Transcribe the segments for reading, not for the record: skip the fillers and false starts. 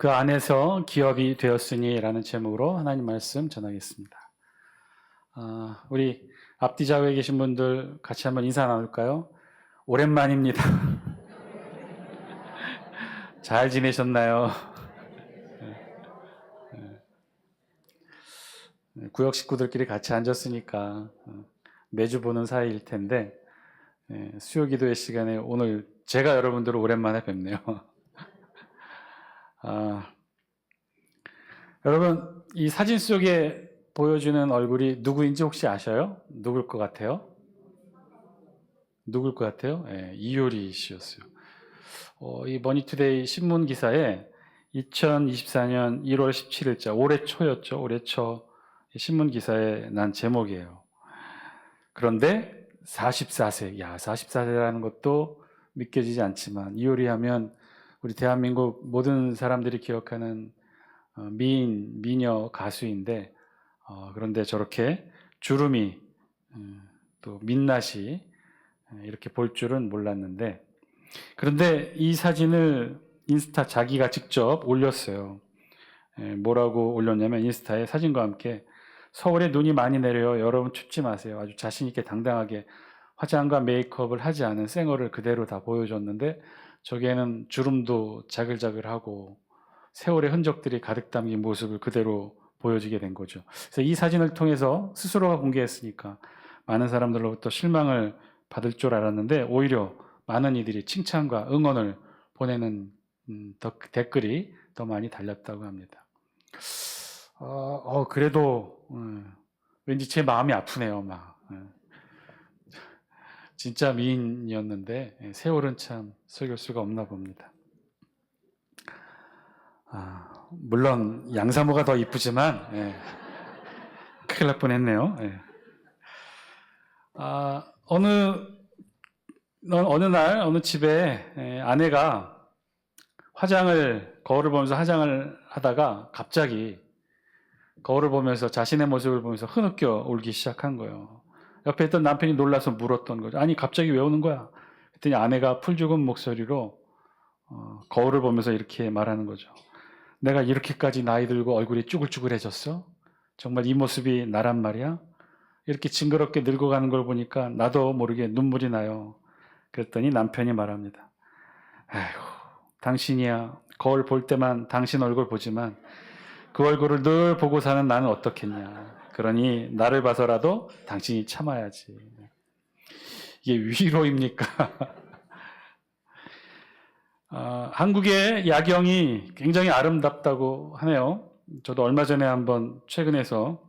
그 안에서 기업이 되었으니 라는 제목으로 하나님 말씀 전하겠습니다. 우리 앞뒤 좌우에 계신 분들 같이 한번 인사 나눌까요? 오랜만입니다. 잘 지내셨나요? 구역 식구들끼리 같이 앉았으니까 매주 보는 사이일 텐데 수요 기도의 시간에 오늘 제가 여러분들을 오랜만에 뵙네요. 여러분, 이 사진 속에 보여주는 얼굴이 누구인지 혹시 아셔요? 누굴 것 같아요? 누굴 것 같아요? 이효리 씨였어요. 이 머니투데이 신문 기사에 2024년 1월 17일자, 올해 초였죠. 올해 초 신문 기사에 난 제목이에요. 그런데 44세, 44세라는 것도 믿겨지지 않지만 이효리 하면 우리 대한민국 모든 사람들이 기억하는 미녀 가수인데 그런데 저렇게 주름이 또 민낯이 이렇게 볼 줄은 몰랐는데 그런데 이 사진을 인스타 자기가 직접 올렸어요. 뭐라고 올렸냐면 인스타에 사진과 함께 서울에 눈이 많이 내려요. 여러분 춥지 마세요. 아주 자신 있게 당당하게 화장과 메이크업을 하지 않은 생얼을 그대로 다 보여줬는데 저기에는 주름도 자글자글하고 세월의 흔적들이 가득 담긴 모습을 그대로 보여주게 된 거죠. 그래서 이 사진을 통해서 스스로가 공개했으니까 많은 사람들로부터 실망을 받을 줄 알았는데 오히려 많은 이들이 칭찬과 응원을 보내는 댓글이 더 많이 달렸다고 합니다. 그래도 왠지 제 마음이 아프네요. 진짜 미인이었는데 세월은 참 속일 수가 없나 봅니다. 물론 양사모가 더 이쁘지만 큰일 날 뻔했네요. 어느 날 어느 집에 아내가 거울을 보면서 화장을 하다가 갑자기 거울을 보면서 자신의 모습을 보면서 흐느껴 울기 시작한 거예요. 옆에 있던 남편이 놀라서 물었던 거죠. 아니 갑자기 왜 우는 거야? 그랬더니 아내가 풀죽은 목소리로 거울을 보면서 이렇게 말하는 거죠. 내가 이렇게까지 나이 들고 얼굴이 쭈글쭈글해졌어? 정말 이 모습이 나란 말이야? 이렇게 징그럽게 늙어가는 걸 보니까 나도 모르게 눈물이 나요. 그랬더니 남편이 말합니다. 아이고, 당신이야 거울 볼 때만 당신 얼굴 보지만 그 얼굴을 늘 보고 사는 나는 어떻겠냐. 그러니 나를 봐서라도 당신이 참아야지. 이게 위로입니까? 한국의 야경이 굉장히 아름답다고 하네요. 저도 얼마 전에 한번 최근에서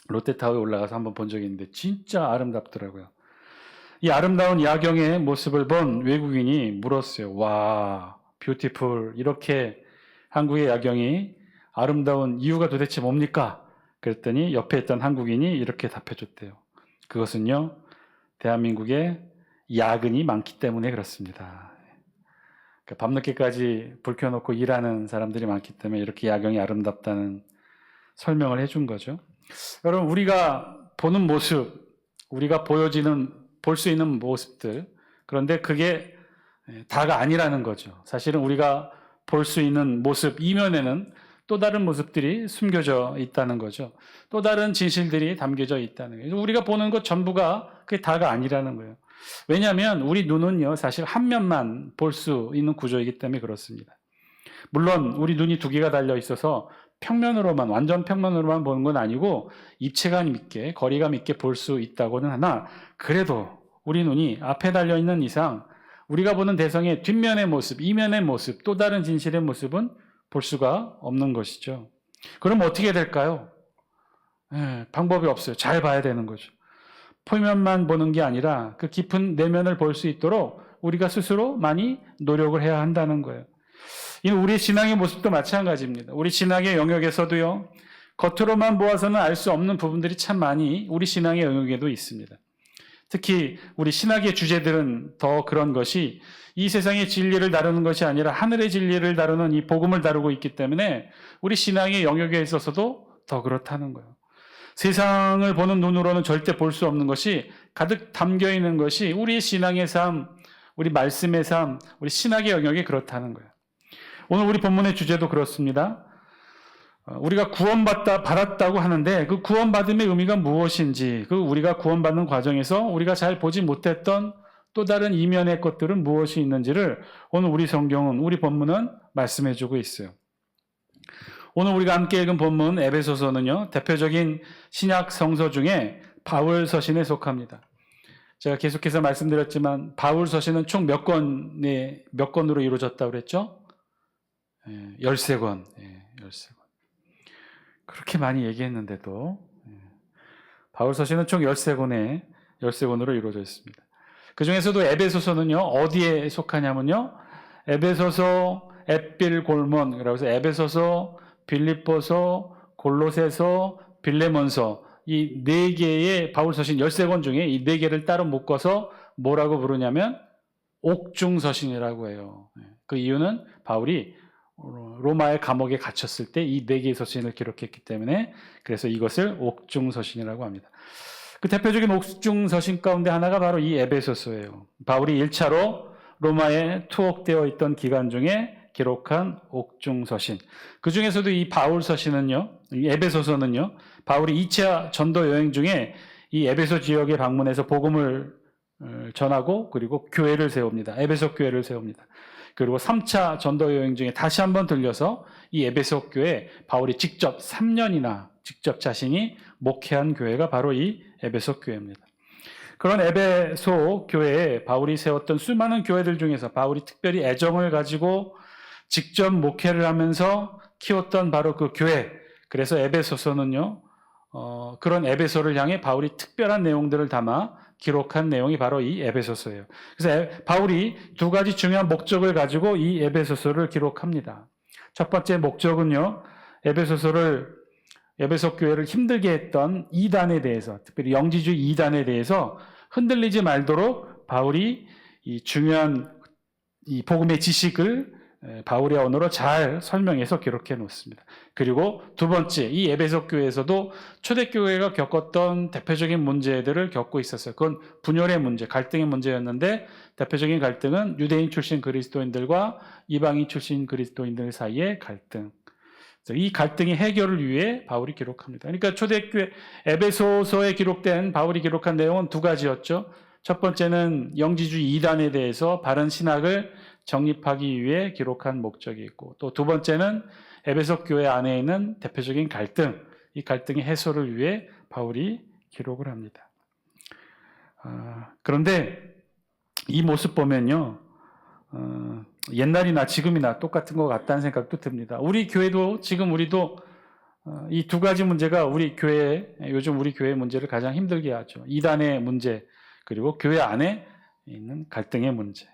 롯데타워에 올라가서 한번 본 적이 있는데 진짜 아름답더라고요. 이 아름다운 야경의 모습을 본 외국인이 물었어요. 와, 뷰티풀. 이렇게 한국의 야경이 아름다운 이유가 도대체 뭡니까? 그랬더니 옆에 있던 한국인이 이렇게 답해줬대요. 그것은요, 대한민국에 야근이 많기 때문에 그렇습니다. 밤늦게까지 불 켜놓고 일하는 사람들이 많기 때문에 이렇게 야경이 아름답다는 설명을 해준 거죠. 여러분, 우리가 보는 모습, 우리가 볼 수 있는 모습들, 그런데 그게 다가 아니라는 거죠. 사실은 우리가 볼 수 있는 모습 이면에는 또 다른 모습들이 숨겨져 있다는 거죠. 또 다른 진실들이 담겨져 있다는 거예요. 우리가 보는 것 전부가 그게 다가 아니라는 거예요. 왜냐하면 우리 눈은요, 사실 한 면만 볼 수 있는 구조이기 때문에 그렇습니다. 물론 우리 눈이 두 개가 달려 있어서 완전 평면으로만 보는 건 아니고 입체감 있게, 거리감 있게 볼 수 있다고는 하나, 그래도 우리 눈이 앞에 달려 있는 이상 우리가 보는 대상의 뒷면의 모습, 이면의 모습, 또 다른 진실의 모습은 볼 수가 없는 것이죠. 그럼 어떻게 될까요? 방법이 없어요. 잘 봐야 되는 거죠. 표면만 보는 게 아니라 그 깊은 내면을 볼 수 있도록 우리가 스스로 많이 노력을 해야 한다는 거예요. 이 우리 신앙의 모습도 마찬가지입니다. 우리 신앙의 영역에서도요, 겉으로만 보아서는 알 수 없는 부분들이 참 많이 우리 신앙의 영역에도 있습니다. 특히 우리 신학의 주제들은 더 그런 것이 이 세상의 진리를 다루는 것이 아니라 하늘의 진리를 다루는 이 복음을 다루고 있기 때문에 우리 신앙의 영역에 있어서도 더 그렇다는 거예요. 세상을 보는 눈으로는 절대 볼 수 없는 것이 가득 담겨 있는 것이 우리 신앙의 삶, 우리 말씀의 삶, 우리 신학의 영역이 그렇다는 거예요. 오늘 우리 본문의 주제도 그렇습니다. 우리가 받았다고 하는데 그 구원받음의 의미가 무엇인지, 그 우리가 구원받는 과정에서 우리가 잘 보지 못했던 또 다른 이면의 것들은 무엇이 있는지를 오늘 우리 본문은 말씀해주고 있어요. 오늘 우리가 함께 읽은 본문 에베소서는요, 대표적인 신약 성서 중에 바울 서신에 속합니다. 제가 계속해서 말씀드렸지만 바울 서신은 총 몇 권으로 이루어졌다고 그랬죠? 13권. 13권. 그렇게 많이 얘기했는데도 바울 서신은 총 13권으로 이루어져 있습니다. 그 중에서도 에베소서는요, 어디에 속하냐면요, 에베소서, 에필골몬이라고 해서 에베소서, 빌립보서, 골로새서, 빌레몬서, 이 4개의 바울 서신 13권 중에 이 4개를 따로 묶어서 뭐라고 부르냐면 옥중서신이라고 해요. 그 이유는 바울이 로마의 감옥에 갇혔을 때 이 4개의 서신을 기록했기 때문에 그래서 이것을 옥중서신이라고 합니다. 그 대표적인 옥중서신 가운데 하나가 바로 이 에베소서예요. 바울이 1차로 로마에 투옥되어 있던 기간 중에 기록한 옥중서신. 그 중에서도 이 바울 서신은요, 이 에베소서는요, 바울이 2차 전도 여행 중에 이 에베소 지역에 방문해서 복음을 전하고 그리고 교회를 세웁니다. 에베소 교회를 세웁니다. 그리고 3차 전도 여행 중에 다시 한번 들려서 이 에베소 교회 바울이 직접 3년이나 직접 자신이 목회한 교회가 바로 이 에베소 교회입니다. 그런 에베소 교회에 바울이 세웠던 수많은 교회들 중에서 바울이 특별히 애정을 가지고 직접 목회를 하면서 키웠던 바로 그 교회. 그래서 에베소서는요, 그런 에베소를 향해 바울이 특별한 내용들을 담아 기록한 내용이 바로 이 에베소서예요. 그래서 바울이 2가지 중요한 목적을 가지고 이 에베소서를 기록합니다. 첫 번째 목적은요, 에베소 교회를 힘들게 했던 이단에 대해서, 특별히 영지주의 이단에 대해서 흔들리지 말도록 바울이 이 중요한 이 복음의 지식을 바울의 언어로 잘 설명해서 기록해 놓습니다. 그리고 2번째, 이 에베소 교회에서도 초대교회가 겪었던 대표적인 문제들을 겪고 있었어요. 그건 분열의 문제, 갈등의 문제였는데 대표적인 갈등은 유대인 출신 그리스도인들과 이방인 출신 그리스도인들 사이의 갈등. 이 갈등의 해결을 위해 바울이 기록합니다. 그러니까 초대교회 에베소서에 기록된 바울이 기록한 내용은 2가지였죠. 첫 번째는 영지주의 이단에 대해서 바른 신학을 정립하기 위해 기록한 목적이 있고, 또 2번째는 에베소 교회 안에 있는 대표적인 갈등, 이 갈등의 해소를 위해 바울이 기록을 합니다. 그런데 이 모습 보면요, 옛날이나 지금이나 똑같은 것 같다는 생각도 듭니다. 우리 교회도 지금 우리도 이 2가지 문제가 요즘 우리 교회의 문제를 가장 힘들게 하죠. 이단의 문제, 그리고 교회 안에 있는 갈등의 문제.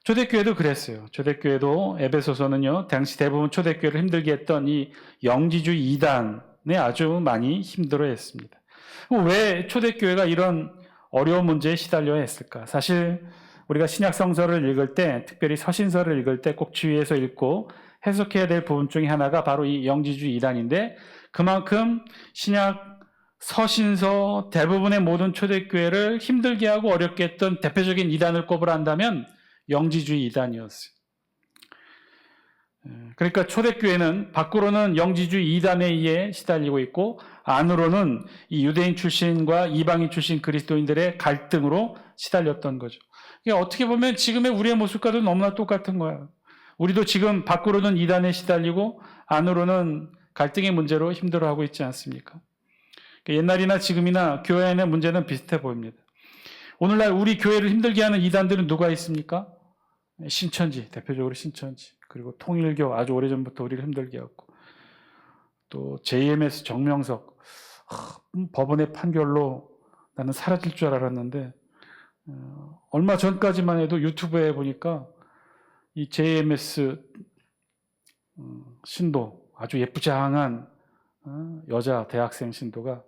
초대교회도 그랬어요. 초대교회도 에베소서는요, 당시 대부분 초대교회를 힘들게 했던 이 영지주의 이단에 아주 많이 힘들어했습니다. 왜 초대교회가 이런 어려운 문제에 시달려야 했을까? 사실 우리가 신약 성서를 읽을 때, 특별히 서신서를 읽을 때 꼭 주의해서 읽고 해석해야 될 부분 중에 하나가 바로 이 영지주의 이단인데, 그만큼 신약 서신서 대부분의 모든 초대교회를 힘들게 하고 어렵게 했던 대표적인 이단을 꼽으란다면 영지주의 이단이었어요. 그러니까 초대교회는 밖으로는 영지주의 이단에 의해 시달리고 있고 안으로는 이 유대인 출신과 이방인 출신 그리스도인들의 갈등으로 시달렸던 거죠. 그러니까 어떻게 보면 지금의 우리의 모습과도 너무나 똑같은 거예요. 우리도 지금 밖으로는 이단에 시달리고 안으로는 갈등의 문제로 힘들어하고 있지 않습니까? 그러니까 옛날이나 지금이나 교회 안의 문제는 비슷해 보입니다. 오늘날 우리 교회를 힘들게 하는 이단들은 누가 있습니까? 신천지, 대표적으로 신천지, 그리고 통일교, 아주 오래전부터 우리를 힘들게 했고, 또 JMS 정명석, 법원의 판결로 나는 사라질 줄 알았는데 얼마 전까지만 해도 유튜브에 보니까 이 JMS 신도, 아주 예쁘장한 여자 대학생 신도가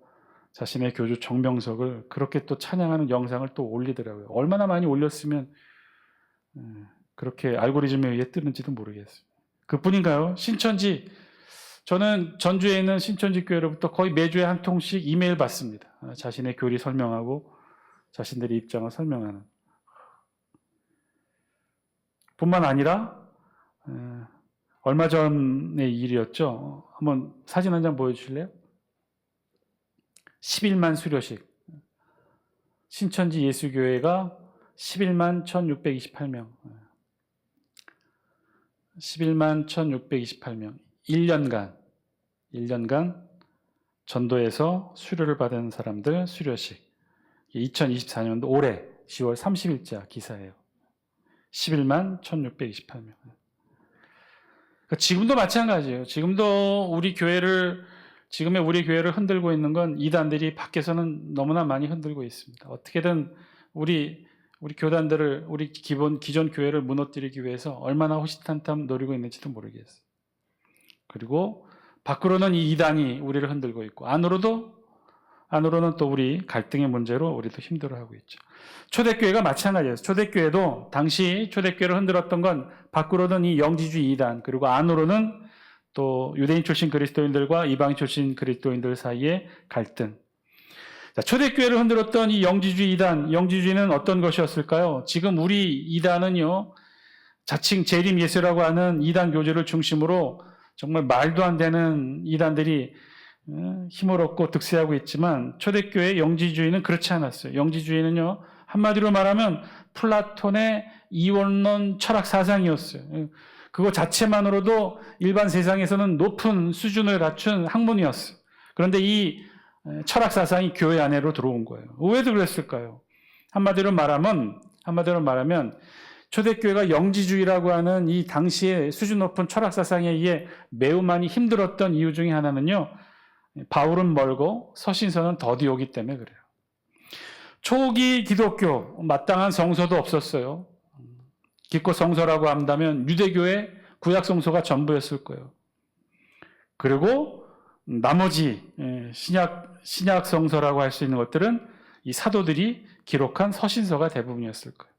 자신의 교주 정명석을 그렇게 또 찬양하는 영상을 또 올리더라고요. 얼마나 많이 올렸으면 그렇게 알고리즘에 의해 뜨는지도 모르겠어요. 그뿐인가요? 신천지, 저는 전주에 있는 신천지 교회로부터 거의 매주에 한 통씩 이메일 받습니다. 자신의 교리 설명하고 자신들의 입장을 설명하는. 뿐만 아니라 얼마 전의 일이었죠. 한번 사진 한 장 보여주실래요? 11만 수료식. 신천지 예수교회가 11만 1628명. 11만 1628명. 1년간 전도에서 수료를 받은 사람들 수료식. 2024년도 올해 10월 30일자 기사예요. 11만 1628명. 지금도 마찬가지예요. 지금의 우리 교회를 흔들고 있는 건 이단들이 밖에서는 너무나 많이 흔들고 있습니다. 어떻게든 우리 교단들을, 우리 기존 교회를 무너뜨리기 위해서 얼마나 호시탄탐 노리고 있는지도 모르겠어요. 그리고 밖으로는 이 이단이 우리를 흔들고 있고, 안으로는 또 우리 갈등의 문제로 우리도 힘들어하고 있죠. 초대교회가 마찬가지예요. 초대교회도 당시 초대교회를 흔들었던 건 밖으로는 이 영지주의 이단, 그리고 안으로는 또 유대인 출신 그리스도인들과 이방인 출신 그리스도인들 사이의 갈등. 자, 초대교회를 흔들었던 이 영지주의 이단, 영지주의는 어떤 것이었을까요? 지금 우리 이단은요, 자칭 재림 예수라고 하는 이단 교주를 중심으로 정말 말도 안 되는 이단들이 힘을 얻고 득세하고 있지만, 초대교회의 영지주의는 그렇지 않았어요. 영지주의는요, 한마디로 말하면 플라톤의 이원론 철학 사상이었어요. 그거 자체만으로도 일반 세상에서는 높은 수준을 갖춘 학문이었어요. 그런데 이 철학 사상이 교회 안으로 들어온 거예요. 왜 그랬을까요? 한마디로 말하면 초대교회가 영지주의라고 하는 이 당시의 수준 높은 철학 사상에 의해 매우 많이 힘들었던 이유 중에 하나는요, 바울은 멀고 서신서는 더디 오기 때문에 그래요. 초기 기독교, 마땅한 성서도 없었어요. 기껏 성서라고 한다면 유대교의 구약 성서가 전부였을 거예요. 그리고 나머지 신약 성서라고 할 수 있는 것들은 이 사도들이 기록한 서신서가 대부분이었을 거예요.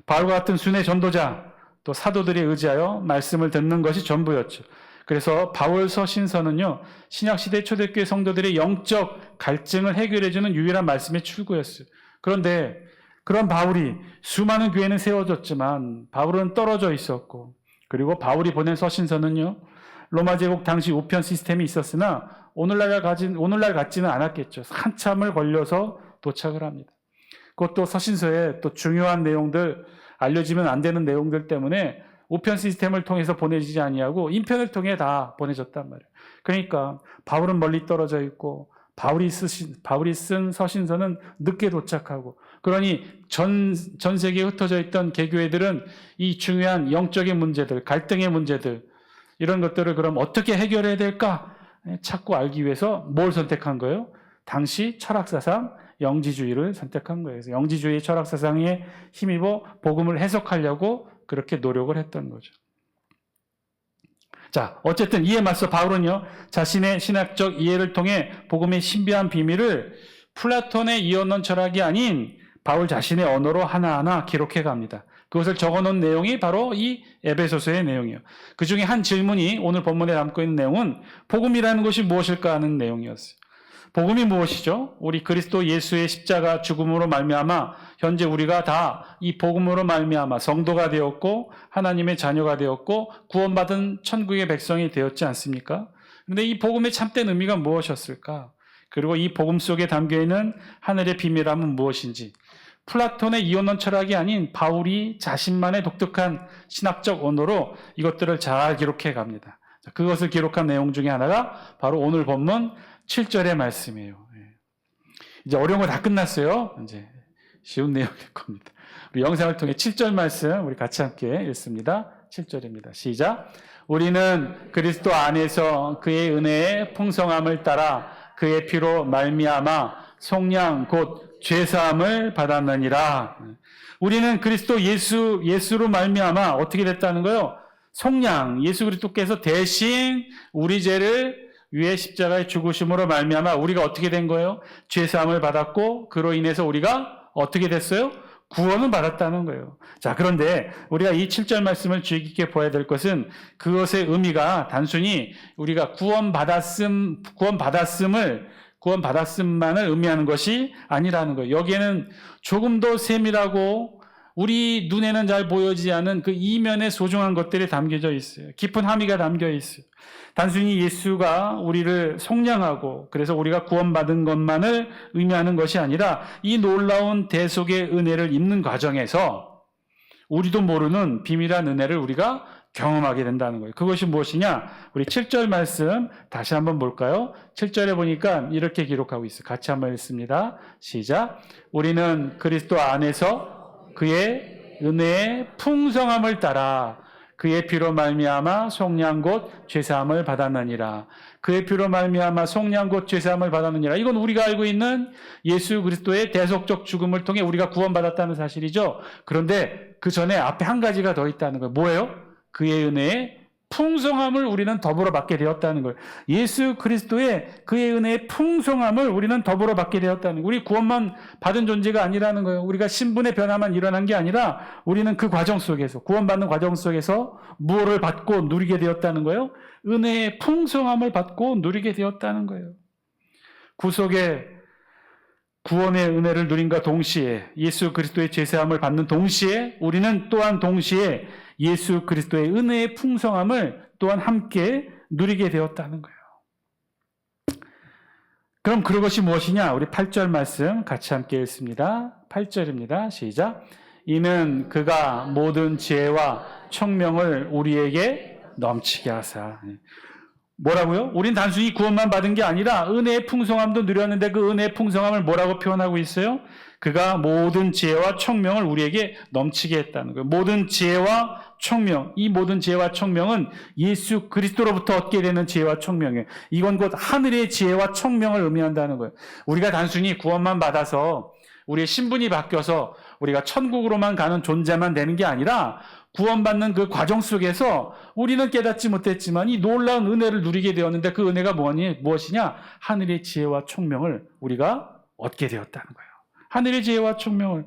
바울과 같은 순회 전도자, 또 사도들에 의지하여 말씀을 듣는 것이 전부였죠. 그래서 바울 서신서는요, 신약시대 초대교회 성도들의 영적 갈증을 해결해주는 유일한 말씀의 출구였어요. 그런데 그런 바울이 수많은 교회는 세워졌지만 바울은 떨어져 있었고, 그리고 바울이 보낸 서신서는요, 로마 제국 당시 우편 시스템이 있었으나 오늘날 같지는 않았겠죠. 한참을 걸려서 도착을 합니다. 그것도 서신서에 또 중요한 내용들, 알려지면 안 되는 내용들 때문에 우편 시스템을 통해서 보내지지 아니하고 인편을 통해 다 보내졌단 말이에요. 그러니까 바울은 멀리 떨어져 있고 바울이 쓴 서신서는 늦게 도착하고, 그러니 전 세계에 흩어져 있던 개교회들은 이 중요한 영적인 문제들, 갈등의 문제들, 이런 것들을 그럼 어떻게 해결해야 될까 찾고 알기 위해서 뭘 선택한 거예요? 당시 철학사상 영지주의를 선택한 거예요. 그래서 영지주의 철학사상에 힘입어 복음을 해석하려고 그렇게 노력을 했던 거죠. 자, 어쨌든 이에 맞서 바울은요, 자신의 신학적 이해를 통해 복음의 신비한 비밀을 플라톤의 이원론 철학이 아닌 바울 자신의 언어로 하나하나 기록해 갑니다. 그것을 적어놓은 내용이 바로 이 에베소서의 내용이에요. 그 중에 한 질문이 오늘 본문에 담고 있는 내용은 복음이라는 것이 무엇일까 하는 내용이었어요. 복음이 무엇이죠? 우리 그리스도 예수의 십자가 죽음으로 말미암아 현재 우리가 다 이 복음으로 말미암아 성도가 되었고 하나님의 자녀가 되었고 구원받은 천국의 백성이 되었지 않습니까? 그런데 이 복음의 참된 의미가 무엇이었을까? 그리고 이 복음 속에 담겨있는 하늘의 비밀함은 무엇인지, 플라톤의 이원론 철학이 아닌 바울이 자신만의 독특한 신학적 언어로 이것들을 잘 기록해 갑니다. 그것을 기록한 내용 중에 하나가 바로 오늘 본문 7절의 말씀이에요. 이제 어려운 거 다 끝났어요. 이제 쉬운 내용일 겁니다. 우리 영상을 통해 7절 말씀 우리 같이 함께 읽습니다. 7절입니다. 시작. 우리는 그리스도 안에서 그의 은혜의 풍성함을 따라 그의 피로 말미암아 속량 곧 죄사함을 받았느니라. 우리는 그리스도 예수로 말미암아 어떻게 됐다는 거예요? 속량, 예수 그리스도께서 대신 우리 죄를 위에 십자가의 죽으심으로 말미암아 우리가 어떻게 된 거예요? 죄사함을 받았고 그로 인해서 우리가 어떻게 됐어요? 구원을 받았다는 거예요. 자, 그런데 우리가 이 7절 말씀을 주의 깊게 보아야 될 것은 그것의 의미가 단순히 우리가 구원받았음만을 의미하는 것이 아니라는 거예요. 여기에는 조금 더 세밀하고 우리 눈에는 잘 보여지지 않은 그 이면에 소중한 것들이 담겨져 있어요. 깊은 함의가 담겨 있어요. 단순히 예수가 우리를 속량하고 그래서 우리가 구원받은 것만을 의미하는 것이 아니라 이 놀라운 대속의 은혜를 입는 과정에서 우리도 모르는 비밀한 은혜를 우리가 경험하게 된다는 거예요. 그것이 무엇이냐? 우리 7절 말씀 다시 한번 볼까요? 7절에 보니까 이렇게 기록하고 있어요. 같이 한번 읽습니다. 시작. 우리는 그리스도 안에서 그의 은혜의 풍성함을 따라 그의 피로 말미암아 속량 곧 죄사함을 받았느니라. 그의 피로 말미암아 속량 곧 죄사함을 받았느니라. 이건 우리가 알고 있는 예수 그리스도의 대속적 죽음을 통해 우리가 구원받았다는 사실이죠. 그런데 그 전에 앞에 한 가지가 더 있다는 거예요. 뭐예요? 그의 은혜의 풍성함을 우리는 더불어 받게 되었다는 거예요. 예수 그리스도의 그의 은혜의 풍성함을 우리는 더불어 받게 되었다는 거예요. 우리 구원만 받은 존재가 아니라는 거예요. 우리가 신분의 변화만 일어난 게 아니라 우리는 그 과정 속에서 구원받는 과정 속에서 무엇을 받고 누리게 되었다는 거예요? 은혜의 풍성함을 받고 누리게 되었다는 거예요. 구속의 구원의 은혜를 누린과 동시에 예수 그리스도의 죄사함을 받는 동시에 우리는 또한 동시에 예수 그리스도의 은혜의 풍성함을 또한 함께 누리게 되었다는 거예요. 그럼 그것이 무엇이냐? 우리 8절 말씀 같이 함께 읽습니다. 8절입니다. 시작. 이는 그가 모든 지혜와 총명을 우리에게 넘치게 하사. 뭐라고요? 우린 단순히 구원만 받은 게 아니라 은혜의 풍성함도 누렸는데 그 은혜의 풍성함을 뭐라고 표현하고 있어요? 그가 모든 지혜와 총명을 우리에게 넘치게 했다는 거예요. 모든 지혜와 총명, 이 모든 지혜와 총명은 예수 그리스도로부터 얻게 되는 지혜와 총명이에요. 이건 곧 하늘의 지혜와 총명을 의미한다는 거예요. 우리가 단순히 구원만 받아서 우리의 신분이 바뀌어서 우리가 천국으로만 가는 존재만 되는 게 아니라 구원받는 그 과정 속에서 우리는 깨닫지 못했지만 이 놀라운 은혜를 누리게 되었는데 그 은혜가 무엇이냐? 하늘의 지혜와 총명을 우리가 얻게 되었다는 거예요. 하늘의 지혜와 총명을.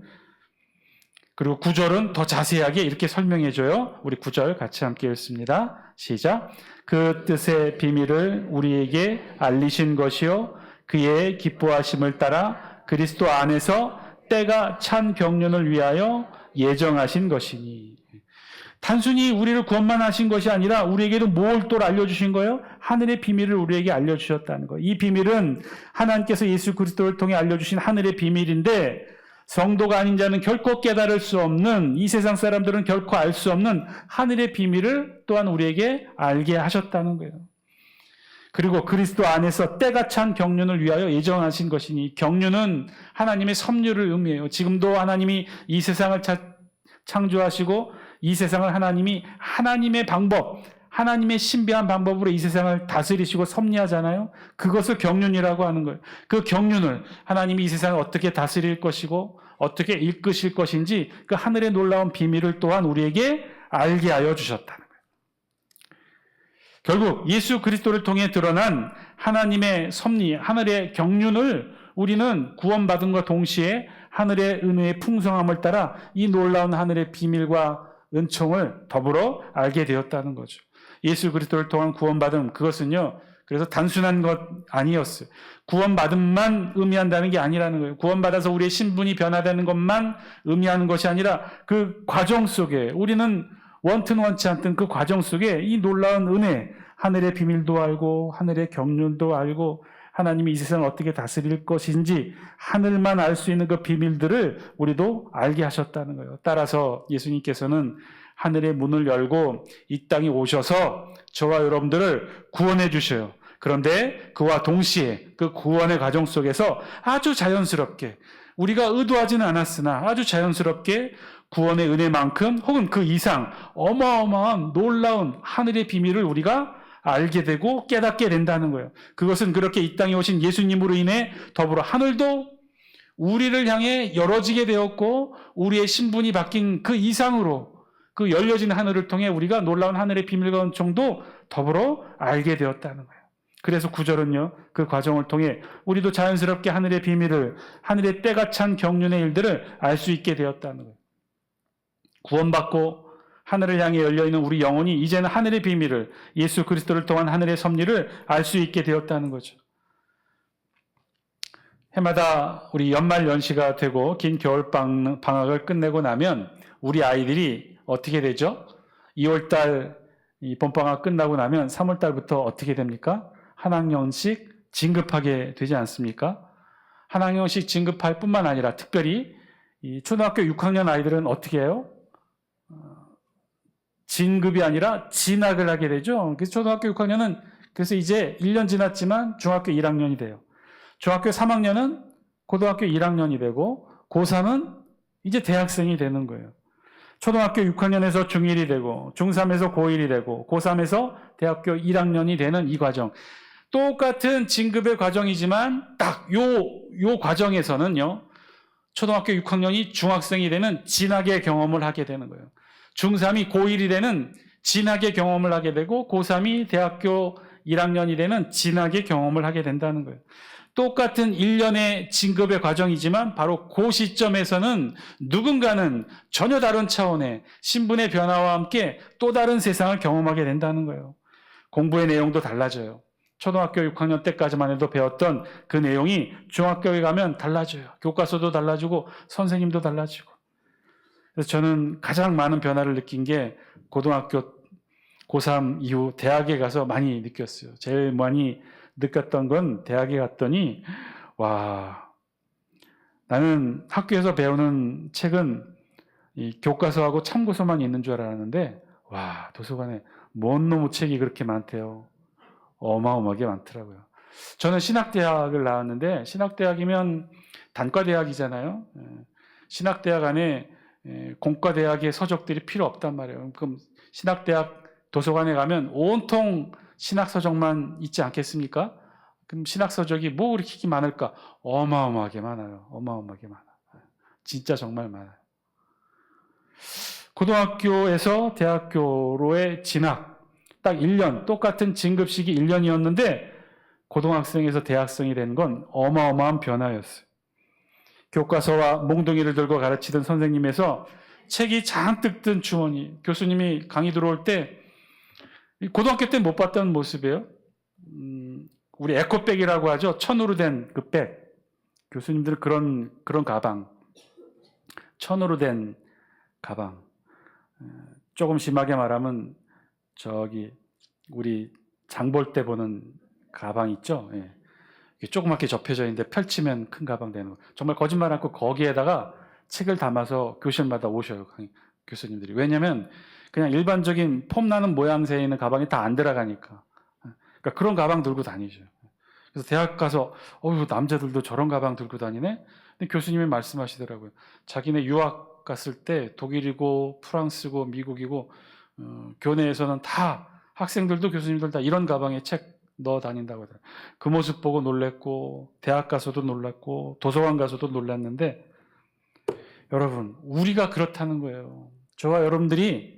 그리고 9절은 더 자세하게 이렇게 설명해줘요. 우리 9절 같이 함께 읽습니다. 시작. 그 뜻의 비밀을 우리에게 알리신 것이요 그의 기뻐하심을 따라 그리스도 안에서 때가 찬 경륜을 위하여 예정하신 것이니. 단순히 우리를 구원만 하신 것이 아니라 우리에게도 뭘 또 알려주신 거예요? 하늘의 비밀을 우리에게 알려주셨다는 거예요. 이 비밀은 하나님께서 예수 그리스도를 통해 알려주신 하늘의 비밀인데 성도가 아닌 자는 결코 깨달을 수 없는, 이 세상 사람들은 결코 알 수 없는 하늘의 비밀을 또한 우리에게 알게 하셨다는 거예요. 그리고 그리스도 안에서 때가 찬 경륜을 위하여 예정하신 것이니, 경륜은 하나님의 섭리를 의미해요. 지금도 하나님이 이 세상을 창조하시고 이 세상을 하나님이 하나님의 방법, 하나님의 신비한 방법으로 이 세상을 다스리시고 섭리하잖아요. 그것을 경륜이라고 하는 거예요. 그 경륜을 하나님이 이 세상을 어떻게 다스릴 것이고 어떻게 이끄실 것인지 그 하늘의 놀라운 비밀을 또한 우리에게 알게 하여 주셨다는 거예요. 결국 예수 그리스도를 통해 드러난 하나님의 섭리, 하늘의 경륜을 우리는 구원받은 것과 동시에 하늘의 은혜의 풍성함을 따라 이 놀라운 하늘의 비밀과 은총을 더불어 알게 되었다는 거죠. 예수 그리스도를 통한 구원받음, 그것은요, 그래서 단순한 것 아니었어요. 구원받음만 의미한다는 게 아니라는 거예요. 구원받아서 우리의 신분이 변화되는 것만 의미하는 것이 아니라 그 과정 속에 우리는 원튼 원치 않든 그 과정 속에 이 놀라운 은혜, 하늘의 비밀도 알고 하늘의 경륜도 알고 하나님이 이 세상을 어떻게 다스릴 것인지 하늘만 알 수 있는 그 비밀들을 우리도 알게 하셨다는 거예요. 따라서 예수님께서는 하늘의 문을 열고 이 땅에 오셔서 저와 여러분들을 구원해 주셔요. 그런데 그와 동시에 그 구원의 과정 속에서 아주 자연스럽게, 우리가 의도하지는 않았으나 아주 자연스럽게 구원의 은혜만큼 혹은 그 이상 어마어마한 놀라운 하늘의 비밀을 우리가 알게 되고 깨닫게 된다는 거예요. 그것은 그렇게 이 땅에 오신 예수님으로 인해 더불어 하늘도 우리를 향해 열어지게 되었고 우리의 신분이 바뀐 그 이상으로 그 열려진 하늘을 통해 우리가 놀라운 하늘의 비밀과 은총도 더불어 알게 되었다는 거예요. 그래서 9절은요, 그 과정을 통해 우리도 자연스럽게 하늘의 비밀을, 하늘의 때가 찬 경륜의 일들을 알 수 있게 되었다는 거예요. 구원받고 하늘을 향해 열려있는 우리 영혼이 이제는 하늘의 비밀을, 예수 그리스도를 통한 하늘의 섭리를 알 수 있게 되었다는 거죠. 해마다 우리 연말 연시가 되고 긴 겨울 방학을 끝내고 나면 우리 아이들이 어떻게 되죠? 2월달 이 봄방학 끝나고 나면 3월달부터 어떻게 됩니까? 한 학년씩 진급하게 되지 않습니까? 한 학년씩 진급할 뿐만 아니라 특별히 이 초등학교 6학년 아이들은 어떻게 해요? 진급이 아니라 진학을 하게 되죠. 그래서 초등학교 6학년은 그래서 이제 1년 지났지만 중학교 1학년이 돼요. 중학교 3학년은 고등학교 1학년이 되고 고3은 이제 대학생이 되는 거예요. 초등학교 6학년에서 중1이 되고 중3에서 고1이 되고 고3에서 대학교 1학년이 되는 이 과정. 똑같은 진급의 과정이지만 딱 요 과정에서는요. 초등학교 6학년이 중학생이 되는 진학의 경험을 하게 되는 거예요. 중3이 고1이 되는 진학의 경험을 하게 되고 고3이 대학교 1학년이 되는 진학의 경험을 하게 된다는 거예요. 똑같은 1년의 진급의 과정이지만 바로 그 시점에서는 누군가는 전혀 다른 차원의 신분의 변화와 함께 또 다른 세상을 경험하게 된다는 거예요. 공부의 내용도 달라져요. 초등학교 6학년 때까지만 해도 배웠던 그 내용이 중학교에 가면 달라져요. 교과서도 달라지고 선생님도 달라지고. 그래서 저는 가장 많은 변화를 느낀 게 고등학교 고3 이후 대학에 가서 많이 느꼈어요. 제일 많이 느꼈던 건 대학에 갔더니 와, 나는 학교에서 배우는 책은 이 교과서하고 참고서만 있는 줄 알았는데 와, 도서관에 뭔 놈의 책이 그렇게 많대요. 어마어마하게 많더라고요. 저는 신학대학을 나왔는데 신학대학이면 단과대학이잖아요. 신학대학 안에 공과대학의 서적들이 필요 없단 말이에요. 그럼 신학대학 도서관에 가면 온통 신학서적만 있지 않겠습니까? 그럼 신학서적이 뭐 그렇게 많을까? 어마어마하게 많아요. 어마어마하게 많아요. 진짜 정말 많아요. 고등학교에서 대학교로의 진학 딱 1년, 똑같은 진급식이 1년이었는데 고등학생에서 대학생이 된 건 어마어마한 변화였어요. 교과서와 몽둥이를 들고 가르치던 선생님에서 책이 잔뜩 든 주머니, 교수님이 강의 들어올 때 고등학교 때 못 봤던 모습이에요. 우리 에코백이라고 하죠. 천으로 된 그 백. 교수님들은 그런 가방. 천으로 된 가방. 조금 심하게 말하면 저기 우리 장 볼 때 보는 가방 있죠. 예. 조그맣게 접혀져 있는데 펼치면 큰 가방 되는 거. 정말 거짓말 않고 거기에다가 책을 담아서 교실마다 오셔요. 교수님들이. 왜냐하면 그냥 일반적인 폼나는 모양새에 있는 가방이 다 안 들어가니까. 그러니까 그런 가방 들고 다니죠. 그래서 대학 가서 남자들도 저런 가방 들고 다니네? 근데 교수님이 말씀하시더라고요. 자기네 유학 갔을 때 독일이고 프랑스고 미국이고 교내에서는 다 학생들도 교수님들 다 이런 가방에 책 넣어 다닌다고 하더라고요. 그 모습 보고 놀랬고 대학 가서도 놀랐고 도서관 가서도 놀랐는데 여러분 우리가 그렇다는 거예요. 저와 여러분들이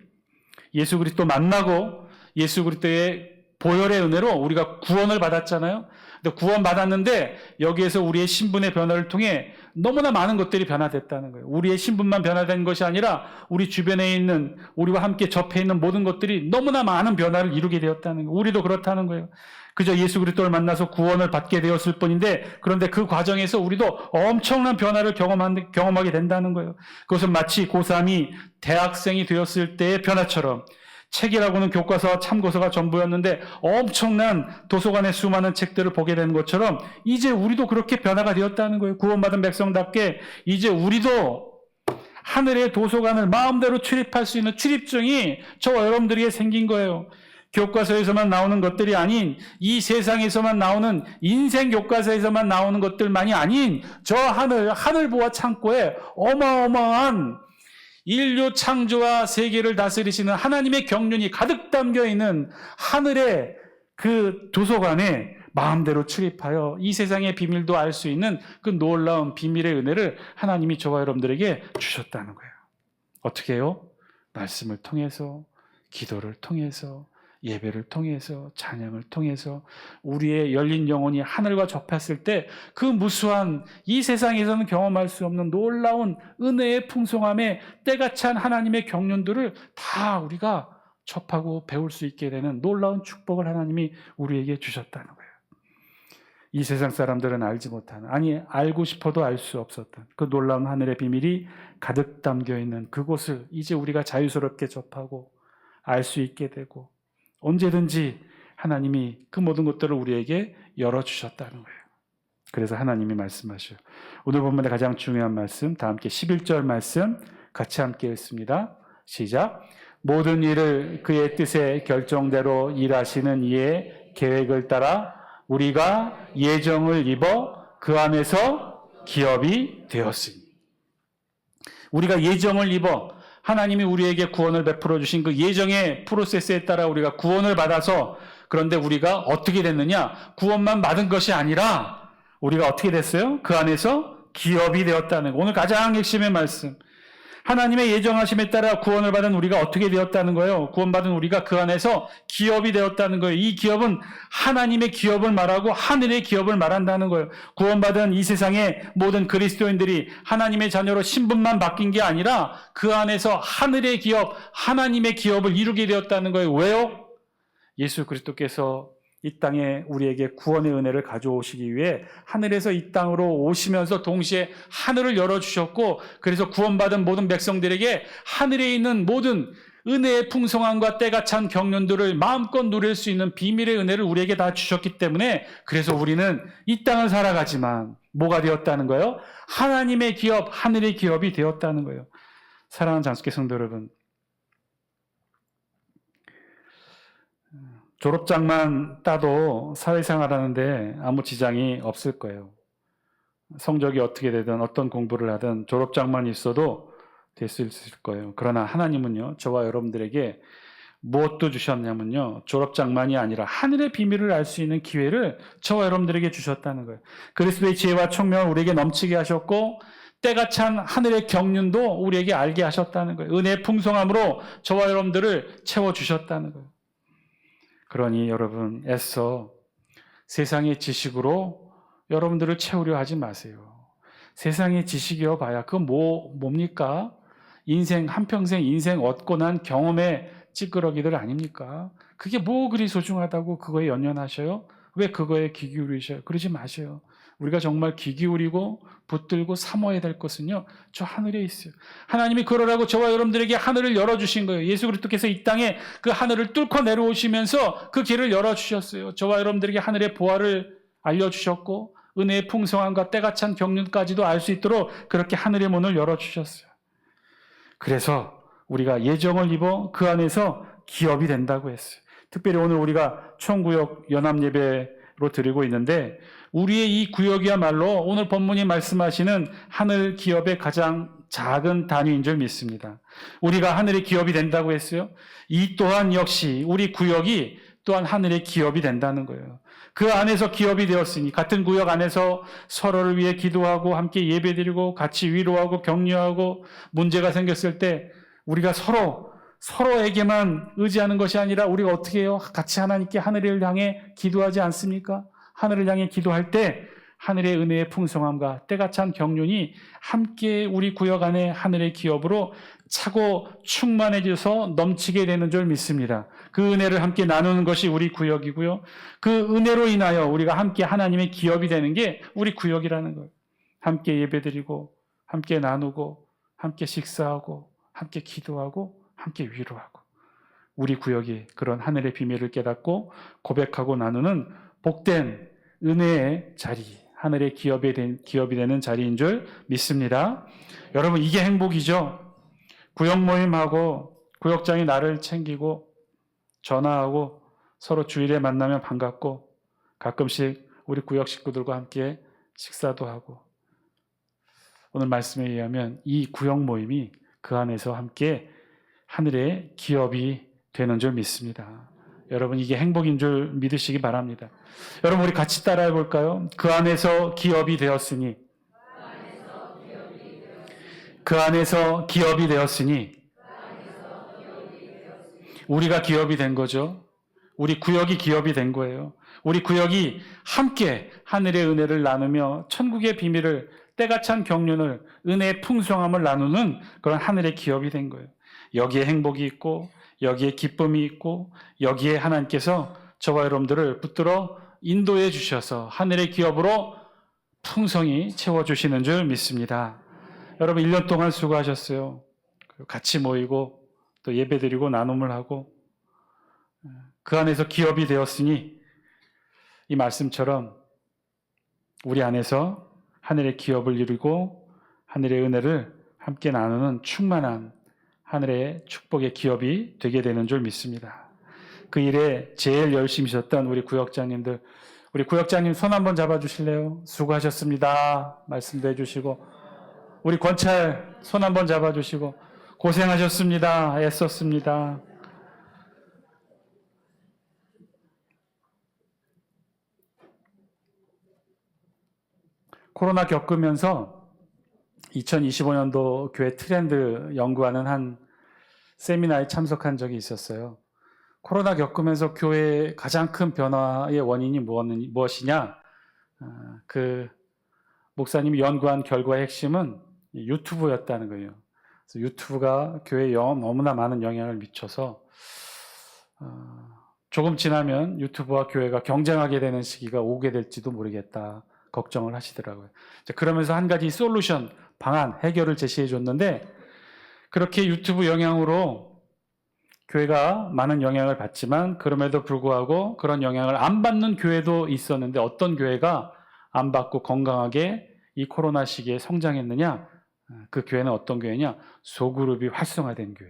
예수 그리스도 만나고 예수 그리스도의 보혈의 은혜로 우리가 구원을 받았잖아요. 근데 구원 받았는데 여기에서 우리의 신분의 변화를 통해 너무나 많은 것들이 변화됐다는 거예요. 우리의 신분만 변화된 것이 아니라 우리 주변에 있는 우리와 함께 접해 있는 모든 것들이 너무나 많은 변화를 이루게 되었다는 거예요. 우리도 그렇다는 거예요. 그저 예수 그리스도를 만나서 구원을 받게 되었을 뿐인데 그런데 그 과정에서 우리도 엄청난 변화를 경험하게 된다는 거예요. 그것은 마치 고3이 대학생이 되었을 때의 변화처럼 책이라고는 교과서와 참고서가 전부였는데 엄청난 도서관의 수많은 책들을 보게 되는 것처럼 이제 우리도 그렇게 변화가 되었다는 거예요. 구원받은 백성답게 이제 우리도 하늘의 도서관을 마음대로 출입할 수 있는 출입증이 저와 여러분들에게 생긴 거예요. 교과서에서만 나오는 것들이 아닌 이 세상에서만 나오는 인생 교과서에서만 나오는 것들만이 아닌 저 하늘보화 창고에 어마어마한 인류 창조와 세계를 다스리시는 하나님의 경륜이 가득 담겨 있는 하늘의 그 도서관에 마음대로 출입하여 이 세상의 비밀도 알 수 있는 그 놀라운 비밀의 은혜를 하나님이 저와 여러분들에게 주셨다는 거예요. 어떻게 해요? 말씀을 통해서, 기도를 통해서, 예배를 통해서, 찬양을 통해서 우리의 열린 영혼이 하늘과 접했을 때 그 무수한 이 세상에서는 경험할 수 없는 놀라운 은혜의 풍성함에 때가 찬 하나님의 경륜들을 다 우리가 접하고 배울 수 있게 되는 놀라운 축복을 하나님이 우리에게 주셨다는 거예요. 이 세상 사람들은 알지 못하는, 아니 알고 싶어도 알 수 없었던 그 놀라운 하늘의 비밀이 가득 담겨 있는 그곳을 이제 우리가 자유스럽게 접하고 알 수 있게 되고 언제든지 하나님이 그 모든 것들을 우리에게 열어주셨다는 거예요. 그래서 하나님이 말씀하셔요. 오늘 본문의 가장 중요한 말씀, 다 함께 11절 말씀 같이 함께 읽습니다. 시작. 모든 일을 그의 뜻의 결정대로 일하시는 이의 계획을 따라 우리가 예정을 입어 그 안에서 기업이 되었으니. 우리가 예정을 입어 하나님이 우리에게 구원을 베풀어 주신 그 예정의 프로세스에 따라 우리가 구원을 받아서, 그런데 우리가 어떻게 됐느냐? 구원만 받은 것이 아니라 우리가 어떻게 됐어요? 그 안에서 기업이 되었다는 거. 오늘 가장 핵심의 말씀. 하나님의 예정하심에 따라 구원을 받은 우리가 어떻게 되었다는 거예요? 구원받은 우리가 그 안에서 기업이 되었다는 거예요. 이 기업은 하나님의 기업을 말하고 하늘의 기업을 말한다는 거예요. 구원받은 이 세상의 모든 그리스도인들이 하나님의 자녀로 신분만 바뀐 게 아니라 그 안에서 하늘의 기업, 하나님의 기업을 이루게 되었다는 거예요. 왜요? 예수 그리스도께서 이 땅에 우리에게 구원의 은혜를 가져오시기 위해 하늘에서 이 땅으로 오시면서 동시에 하늘을 열어주셨고, 그래서 구원받은 모든 백성들에게 하늘에 있는 모든 은혜의 풍성함과 때가 찬 경륜들을 마음껏 누릴 수 있는 비밀의 은혜를 우리에게 다 주셨기 때문에, 그래서 우리는 이 땅을 살아가지만 뭐가 되었다는 거예요? 하나님의 기업, 하늘의 기업이 되었다는 거예요. 사랑하는 장수교 성도 여러분, 졸업장만 따도 사회생활 하는데 아무 지장이 없을 거예요. 성적이 어떻게 되든 어떤 공부를 하든 졸업장만 있어도 될 수 있을 거예요. 그러나 하나님은요, 저와 여러분들에게 무엇도 주셨냐면요, 졸업장만이 아니라 하늘의 비밀을 알 수 있는 기회를 저와 여러분들에게 주셨다는 거예요. 그리스도의 지혜와 총명을 우리에게 넘치게 하셨고, 때가 찬 하늘의 경륜도 우리에게 알게 하셨다는 거예요. 은혜의 풍성함으로 저와 여러분들을 채워주셨다는 거예요. 그러니 여러분, 애써 세상의 지식으로 여러분들을 채우려 하지 마세요. 세상의 지식이여 봐야 그건 뭡니까? 인생, 한평생 인생 얻고 난 경험의 찌끄러기들 아닙니까? 그게 뭐 그리 소중하다고 그거에 연연하셔요? 왜 그거에 귀 기울이셔요? 그러지 마세요. 우리가 정말 귀 기울이고 붙들고 삼어야 될 것은요, 저 하늘에 있어요. 하나님이 그러라고 저와 여러분들에게 하늘을 열어주신 거예요. 예수 그리스도께서 이 땅에 그 하늘을 뚫고 내려오시면서 그 길을 열어주셨어요. 저와 여러분들에게 하늘의 보화를 알려주셨고, 은혜의 풍성함과 때가 찬 경륜까지도 알 수 있도록 그렇게 하늘의 문을 열어주셨어요. 그래서 우리가 예정을 입어 그 안에서 기업이 된다고 했어요. 특별히 오늘 우리가 총구역 연합예배로 드리고 있는데, 우리의 이 구역이야말로 오늘 본문이 말씀하시는 하늘 기업의 가장 작은 단위인 줄 믿습니다. 우리가 하늘의 기업이 된다고 했어요. 이 또한 역시 우리 구역이 또한 하늘의 기업이 된다는 거예요. 그 안에서 기업이 되었으니, 같은 구역 안에서 서로를 위해 기도하고 함께 예배드리고 같이 위로하고 격려하고, 문제가 생겼을 때 우리가 서로에게만 의지하는 것이 아니라 우리가 어떻게 해요? 같이 하나님께 하늘을 향해 기도하지 않습니까? 하늘을 향해 기도할 때 하늘의 은혜의 풍성함과 때가 찬 경륜이 함께 우리 구역 안에 하늘의 기업으로 차고 충만해져서 넘치게 되는 줄 믿습니다. 그 은혜를 함께 나누는 것이 우리 구역이고요. 그 은혜로 인하여 우리가 함께 하나님의 기업이 되는 게 우리 구역이라는 거예요. 함께 예배드리고 함께 나누고 함께 식사하고 함께 기도하고 함께 위로하고, 우리 구역이 그런 하늘의 비밀을 깨닫고 고백하고 나누는 복된 은혜의 자리, 하늘의 기업이 되는 자리인 줄 믿습니다. 여러분, 이게 행복이죠. 구역 모임하고 구역장이 나를 챙기고 전화하고 서로 주일에 만나면 반갑고 가끔씩 우리 구역 식구들과 함께 식사도 하고, 오늘 말씀에 의하면 이 구역 모임이 그 안에서 함께 하늘의 기업이 되는 줄 믿습니다. 여러분, 이게 행복인 줄 믿으시기 바랍니다. 여러분, 우리 같이 따라해 볼까요? 그 안에서 기업이 되었으니, 그 안에서 기업이 되었으니, 우리가 기업이 된 거죠. 우리 구역이 기업이 된 거예요. 우리 구역이 함께 하늘의 은혜를 나누며 천국의 비밀을, 때가 찬 경륜을, 은혜의 풍성함을 나누는 그런 하늘의 기업이 된 거예요. 여기에 행복이 있고, 여기에 기쁨이 있고, 여기에 하나님께서 저와 여러분들을 붙들어 인도해 주셔서 하늘의 기업으로 풍성히 채워주시는 줄 믿습니다. 여러분 1년 동안 수고하셨어요. 같이 모이고 또 예배드리고 나눔을 하고 그 안에서 기업이 되었으니 이 말씀처럼 우리 안에서 하늘의 기업을 이루고 하늘의 은혜를 함께 나누는 충만한 하늘의 축복의 기업이 되게 되는 줄 믿습니다. 그 일에 제일 열심히 하셨던 우리 구역장님들, 우리 구역장님 손 한번 잡아주실래요? 수고하셨습니다. 말씀도 해주시고, 우리 권찰 손 한번 잡아주시고, 고생하셨습니다. 애썼습니다. 코로나 겪으면서 2025년도 교회 트렌드 연구하는 한 세미나에 참석한 적이 있었어요. 코로나 겪으면서 교회의 가장 큰 변화의 원인이 무엇이냐? 그 목사님이 연구한 결과의 핵심은 유튜브였다는 거예요. 그래서 유튜브가 교회에 너무나 많은 영향을 미쳐서 조금 지나면 유튜브와 교회가 경쟁하게 되는 시기가 오게 될지도 모르겠다 걱정을 하시더라고요. 그러면서 한 가지 솔루션, 방안, 해결을 제시해 줬는데 그렇게 유튜브 영향으로 교회가 많은 영향을 받지만 그럼에도 불구하고 그런 영향을 안 받는 교회도 있었는데 어떤 교회가 안 받고 건강하게 이 코로나 시기에 성장했느냐? 그 교회는 어떤 교회냐? 소그룹이 활성화된 교회,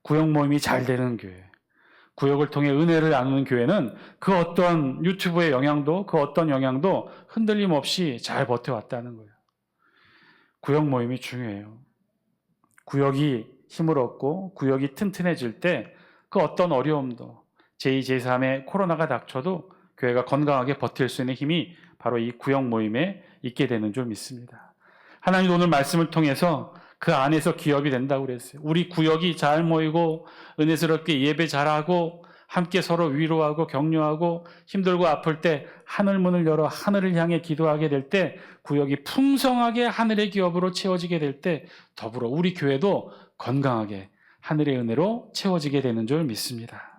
구역 모임이 잘 되는 교회, 구역을 통해 은혜를 나누는 교회는 그 어떤 유튜브의 영향도 그 어떤 영향도 흔들림 없이 잘 버텨왔다는 거예요. 구역 모임이 중요해요. 구역이 힘을 얻고 구역이 튼튼해질 때 그 어떤 어려움도 제2, 제3의 코로나가 닥쳐도 교회가 건강하게 버틸 수 있는 힘이 바로 이 구역 모임에 있게 되는 줄 믿습니다. 하나님 오늘 말씀을 통해서 그 안에서 기업이 된다고 그랬어요. 우리 구역이 잘 모이고 은혜스럽게 예배 잘하고 함께 서로 위로하고 격려하고 힘들고 아플 때 하늘 문을 열어 하늘을 향해 기도하게 될 때 구역이 풍성하게 하늘의 기업으로 채워지게 될 때 더불어 우리 교회도 건강하게 하늘의 은혜로 채워지게 되는 줄 믿습니다.